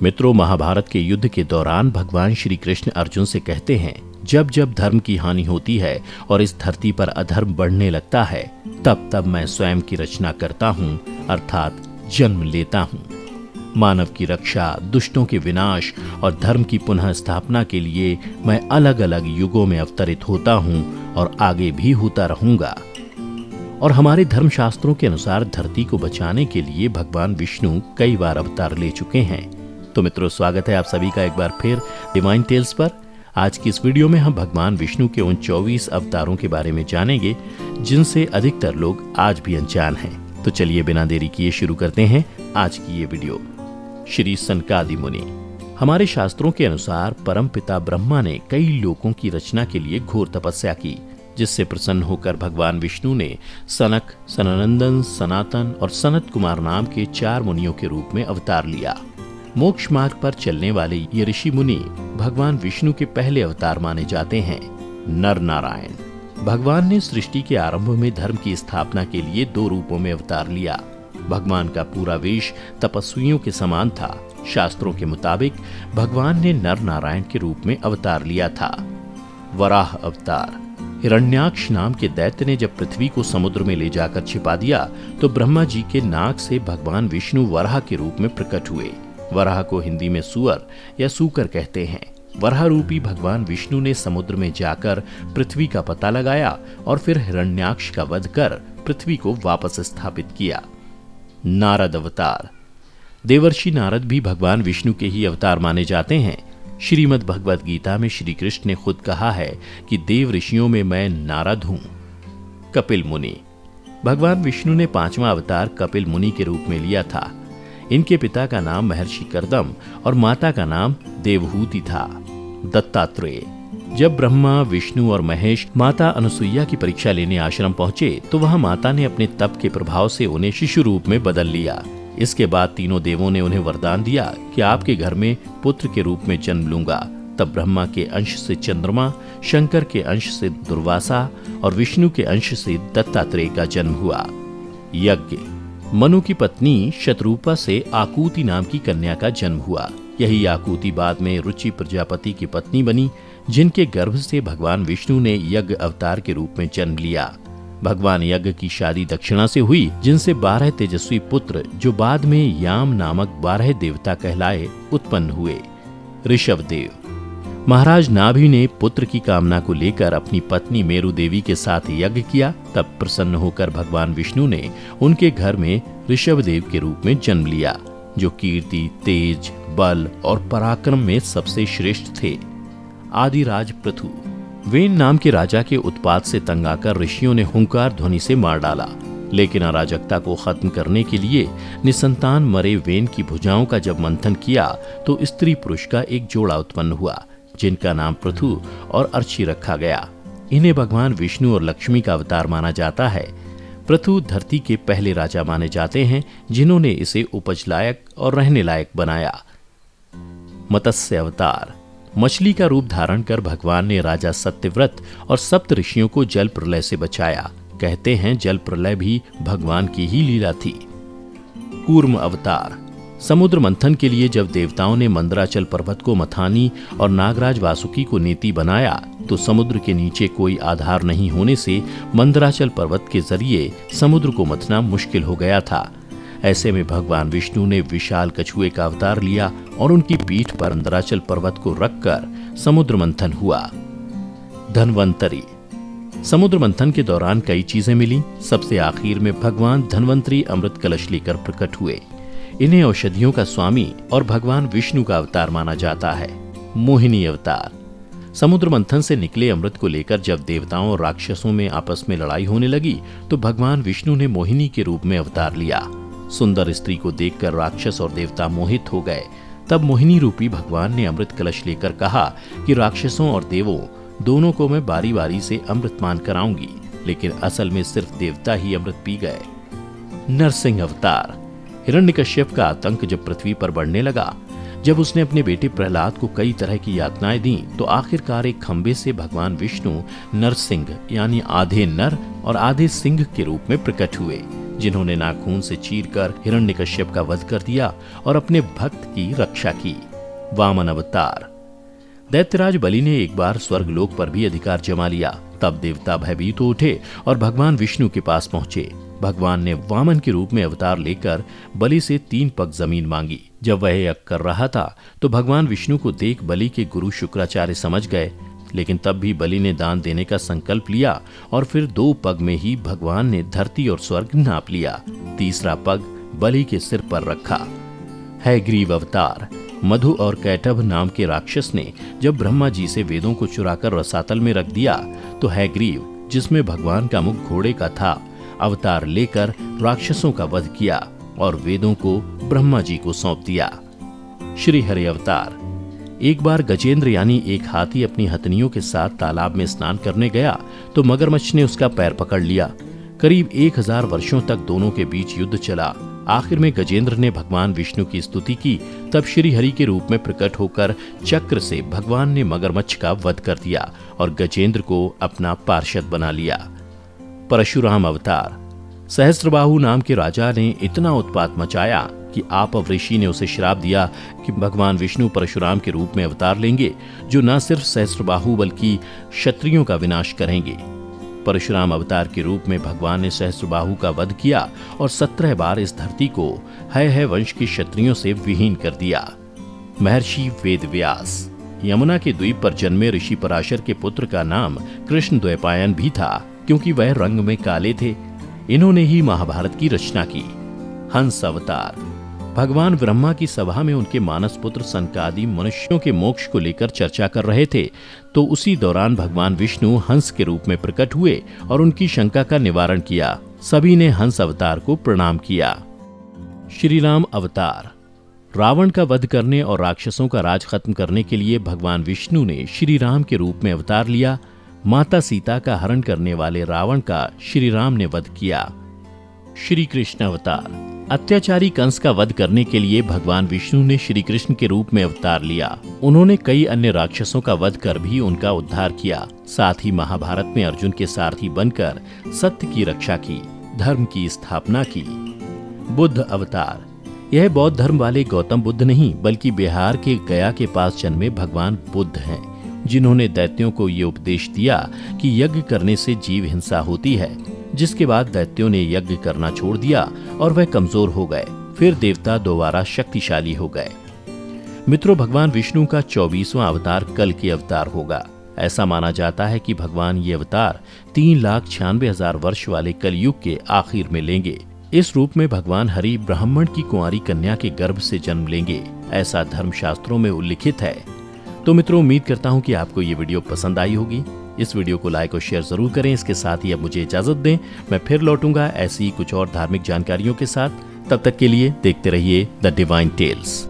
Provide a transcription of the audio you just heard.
मित्रों, महाभारत के युद्ध के दौरान भगवान श्री कृष्ण अर्जुन से कहते हैं, जब जब धर्म की हानि होती है और इस धरती पर अधर्म बढ़ने लगता है, तब तब मैं स्वयं की रचना करता हूँ, अर्थात जन्म लेता हूँ। मानव की रक्षा, दुष्टों के विनाश और धर्म की पुनः स्थापना के लिए मैं अलग अलग युगों में अवतरित होता हूँ और आगे भी होता रहूंगा। और हमारे धर्मशास्त्रों के अनुसार धरती को बचाने के लिए भगवान विष्णु कई बार अवतार ले चुके हैं। तो मित्रों, स्वागत है आप सभी का एक बार फिर डिवाइन टेल्स पर। आज की इस वीडियो में हम भगवान विष्णु के उन 24 अवतारों के बारे में जानेंगे जिनसे अधिकतर लोग आज भी अनजान हैं। तो चलिए बिना देरी किए शुरू करते हैं आज की ये वीडियो। श्री सनकादि मुनि। हमारे शास्त्रों के अनुसार परमपिता ब्रह्मा ने कई लोकों की रचना के लिए घोर तपस्या की, जिससे प्रसन्न होकर भगवान विष्णु ने सनक, सननंदन, सनातन और सनत कुमार नाम के 4 मुनियों के रूप में अवतार लिया। मोक्ष मार्ग पर चलने वाले ये ऋषि मुनि भगवान विष्णु के पहले अवतार माने जाते हैं। नर नारायण। भगवान ने सृष्टि के आरंभ में धर्म की स्थापना के लिए 2 रूपों में अवतार लिया। भगवान का पूरा वेश तपस्वियों के समान था। शास्त्रों के मुताबिक भगवान ने नर नारायण के रूप में अवतार लिया था। वराह अवतार। हिरण्याक्ष नाम के दैत्य ने जब पृथ्वी को समुद्र में ले जाकर छिपा दिया तो ब्रह्मा जी के नाक से भगवान विष्णु वराह के रूप में प्रकट हुए। वराह को हिंदी में सुअर या सूकर कहते हैं। वराह रूपी भगवान विष्णु ने समुद्र में जाकर पृथ्वी का पता लगाया और फिर हिरण्याक्ष का वध कर पृथ्वी को वापस स्थापित किया। नारद अवतार। देवर्षि नारद भी भगवान विष्णु के ही अवतार माने जाते हैं। श्रीमद् भगवद गीता में श्री कृष्ण ने खुद कहा है कि देव ऋषियों में मैं नारद हूं। कपिल मुनि। भगवान विष्णु ने 5वां अवतार कपिल मुनि के रूप में लिया था। इनके पिता का नाम महर्षि कर्दम और माता का नाम देवहूति था। दत्तात्रेय। जब ब्रह्मा, विष्णु और महेश माता अनुसुईया की परीक्षा लेने आश्रम पहुंचे तो वहां माता ने अपने तप के प्रभाव से उन्हें शिशु रूप में बदल लिया। इसके बाद तीनों देवों ने उन्हें वरदान दिया कि आपके घर में पुत्र के रूप में जन्म लूंगा। तब ब्रह्मा के अंश से चंद्रमा, शंकर के अंश से दुर्वासा और विष्णु के अंश से दत्तात्रेय का जन्म हुआ। यज्ञ। मनु की पत्नी शतरूपा से आकूति नाम की कन्या का जन्म हुआ। यही आकूति बाद में रुचि प्रजापति की पत्नी बनी, जिनके गर्भ से भगवान विष्णु ने यज्ञ अवतार के रूप में जन्म लिया। भगवान यज्ञ की शादी दक्षिणा से हुई, जिनसे 12 तेजस्वी पुत्र, जो बाद में याम नामक 12 देवता कहलाए, उत्पन्न हुए। ऋषभदेव। महाराज नाभि ने पुत्र की कामना को लेकर अपनी पत्नी मेरु देवी के साथ यज्ञ किया। तब प्रसन्न होकर भगवान विष्णु ने उनके घर में ऋषभदेव के रूप में जन्म लिया, जो कीर्ति, तेज, बल और पराक्रम में सबसे श्रेष्ठ थे। आदिराज पृथु। वेन नाम के राजा के उत्पात से तंग आकर ऋषियों ने हुंकार ध्वनि से मार डाला, लेकिन अराजकता को खत्म करने के लिए निसंतान मरे वेन की भुजाओं का जब मंथन किया तो स्त्री पुरुष का एक जोड़ा उत्पन्न हुआ, जिनका नाम पृथु और अर्ची रखा गया। इन्हें भगवान विष्णु और लक्ष्मी का अवतार माना जाता है। पृथु धरती के पहले राजा माने जाते हैं, जिन्होंने इसे उपज लायक और रहने लायक बनाया। मत्स्य अवतार। मछली का रूप धारण कर भगवान ने राजा सत्यव्रत और सप्त ऋषियों को जल प्रलय से बचाया। कहते हैं जल प्रलय भी भगवान की ही लीला थी। कूर्म अवतार। समुद्र मंथन के लिए जब देवताओं ने मंदराचल पर्वत को मथानी और नागराज वासुकी को नीति बनाया तो समुद्र के नीचे कोई आधार नहीं होने से मंदराचल पर्वत के जरिए समुद्र को मथना मुश्किल हो गया था। ऐसे में भगवान विष्णु ने विशाल कछुए का अवतार लिया और उनकी पीठ पर मंदराचल पर्वत को रखकर समुद्र मंथन हुआ। धन्वंतरी। समुद्र मंथन के दौरान कई चीजें मिली। सबसे आखिर में भगवान धन्वंतरी अमृत कलश लेकर प्रकट हुए। इन्हें औषधियों का स्वामी और भगवान विष्णु का अवतार माना जाता है। मोहिनी अवतार। समुद्र मंथन से निकले अमृत को लेकर जब देवताओं और राक्षसों में आपस में लड़ाई होने लगी तो भगवान विष्णु ने मोहिनी के रूप में अवतार लिया। सुंदर स्त्री को देखकर राक्षस और देवता मोहित हो गए। तब मोहिनी रूपी भगवान ने अमृत कलश लेकर कहा कि राक्षसों और देवों दोनों को मैं बारी बारी से अमृतपान कराऊंगी, लेकिन असल में सिर्फ देवता ही अमृत पी गए। नरसिंह अवतार। हिरण्यकश्यप का आतंक जब पृथ्वी पर बढ़ने लगा, जब उसने अपने बेटे प्रहलाद को कई तरह की यातनाएं दी तो आखिरकार एक खंबे से भगवान विष्णु नरसिंह यानी आधे नर और आधे सिंह के रूप में प्रकट हुए। जिन्होंने नाखून से चीरकर हिरण्यकश्यप का वध कर दिया और अपने भक्त की रक्षा की। वामन अवतार। दैत्यराज बलि ने एक बार स्वर्गलोक पर भी अधिकार जमा लिया। तब देवता भयभीत हो उठे और भगवान विष्णु के पास पहुंचे। भगवान ने वामन के रूप में अवतार लेकर बलि से 3 पग जमीन मांगी। जब वह यज्ञ कर रहा था तो भगवान विष्णु को देख बलि के गुरु शुक्राचार्य समझ गए, लेकिन तब भी बलि ने दान देने का संकल्प लिया और फिर 2 पग में ही भगवान ने धरती और स्वर्ग नाप लिया। तीसरा पग बलि के सिर पर रखा। हयग्रीव अवतार। मधु और कैटभ नाम के राक्षस ने जब ब्रह्मा जी से वेदों को चुराकर रसातल में रख दिया तो हयग्रीव, जिसमें भगवान का मुख घोड़े का था, अवतार लेकर राक्षसों का वध किया और वेदों को ब्रह्मा जी को सौंप दिया। श्री हरि अवतार। एक बार गजेंद्र यानी एक हाथी अपनी हथनियों के साथ तालाब में स्नान करने गया तो मगरमच्छ ने उसका पैर पकड़ लिया। करीब 1000 वर्षों तक दोनों के बीच युद्ध चला। आखिर में गजेंद्र ने भगवान विष्णु की स्तुति की। तब श्री हरि के रूप में प्रकट होकर चक्र से भगवान ने मगरमच्छ का वध कर दिया और गजेंद्र को अपना पार्षद बना लिया। परशुराम अवतार। सहस्त्रबाहु नाम के राजा ने इतना उत्पात मचाया कि आप ऋषि ने उसे श्राप दिया कि भगवान विष्णु परशुराम के रूप में अवतार लेंगे, जो न सिर्फ सहस्त्रबाहु बल्कि क्षत्रियों का विनाश करेंगे। परशुराम अवतार के रूप में भगवान ने सहस्त्रबाहु का वध किया और 17 बार इस धरती को हय वंश के क्षत्रियों से विहीन कर दिया। महर्षि वेदव्यास। यमुना के द्वीप पर जन्मे ऋषि पराशर के पुत्र का नाम कृष्ण द्वैपायन भी था, क्योंकि वह रंग में काले थे। इन्होंने ही महाभारत की रचना की। हंस अवतार। भगवान ब्रह्मा की सभा में उनके मानस पुत्र सनकादि मनुष्यों के मोक्ष को लेकर चर्चा कर रहे थे, तो उसी दौरान भगवान विष्णु हंस के रूप में प्रकट हुए और उनकी शंका का निवारण किया। सभी ने हंस अवतार को प्रणाम किया। श्री राम अवतार। रावण का वध करने और राक्षसों का राज खत्म करने के लिए भगवान विष्णु ने श्री राम के रूप में अवतार लिया। माता सीता का हरण करने वाले रावण का श्री राम ने वध किया। श्री कृष्ण अवतार। अत्याचारी कंस का वध करने के लिए भगवान विष्णु ने श्री कृष्ण के रूप में अवतार लिया। उन्होंने कई अन्य राक्षसों का वध कर भी उनका उद्धार किया। साथ ही महाभारत में अर्जुन के सारथी बनकर सत्य की रक्षा की, धर्म की स्थापना की। बुद्ध अवतार। यह बौद्ध धर्म वाले गौतम बुद्ध नहीं, बल्कि बिहार के गया के पास जन्मे भगवान बुद्ध हैं, जिन्होंने दैत्यों को ये उपदेश दिया कि यज्ञ करने से जीव हिंसा होती है। जिसके बाद दैत्यों ने यज्ञ करना छोड़ दिया और वह कमजोर हो गए। फिर देवता दोबारा शक्तिशाली हो गए। मित्रों, भगवान विष्णु का 24वां अवतार कल की अवतार होगा। ऐसा माना जाता है कि भगवान ये अवतार 3,96,000 वर्ष वाले कलयुग के आखिर में लेंगे। इस रूप में भगवान हरि ब्राह्मण की कुंवारी कन्या के गर्भ से जन्म लेंगे, ऐसा धर्मशास्त्रों में उल्लिखित है। तो मित्रों, उम्मीद करता हूँ कि आपको ये वीडियो पसंद आई होगी। इस वीडियो को लाइक और शेयर जरूर करें। इसके साथ ही अब मुझे इजाजत दें। मैं फिर लौटूंगा ऐसी ही कुछ और धार्मिक जानकारियों के साथ। तब तक के लिए देखते रहिए द डिवाइन टेल्स।